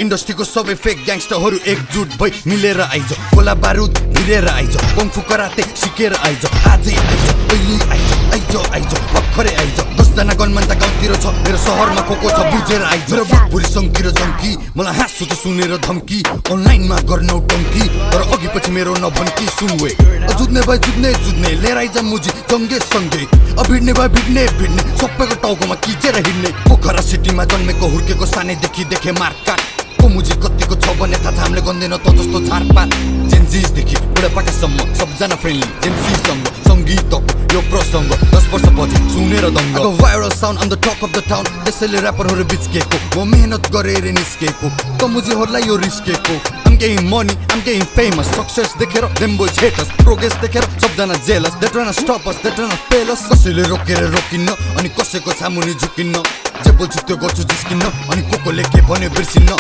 इन्डस्ट्रीको सबै फेक ग्याङ्स्टरहरू एकजुट भई मिलेर आइज गोला बारुद भिरेर आइज कङ्फु कराते सिकेर आइज आजै आइज अहिले आइज आइज भर्खरै आइज 10 जना गनमन त गाउँतिर छ मेरो शहरमा को छ बुझेर आइज बुढी सङ्की र जङ्की मलाई हाँसु त सुनेर धम्की अनलाइनमा गर्नौ टङ्की तर अघि पछि मेरो नभन्की सुनवे जुझ्ने भए जुझ्ने लिएर आइज मुजी जङ्गे सँगै भिड्ने भए भिड्ने सबैको टाउकोमा किचेर हिँड्ने पोखरा सिटीमा जन्मेको हुर्केको सानैदेखि देखे मारकाट मुजी कतिको छ भने थाहा छ हामीले गन्दैन त जस्तो झारपात जेन्जिसदेखि बुढापाकासम्म सबजना फ्रेन्डली जेन्जीसँग सङ्गीतको यो प्रसङ्ग 10 वर्ष पछि सुनेर दङ्ग viral sound on the talk of the town त्यसैले ऱ्यापरहरू बिच्केको म मेहनत गरेर निस्केको त मुजीहरूलाई यो रिस्केको I'm getting money, I'm getting famous Success देखेर them boys hate us Progress देखेर सबजना jealous They tryna stop us, they tryna fail us कसैले रोकेर रोकिन्न अनि कसैको सामुनि झुकिन्न जे बोल्छु त्यो गर्छु जिस्किन्न अनि कोले के भन्यो बिर्सिन्न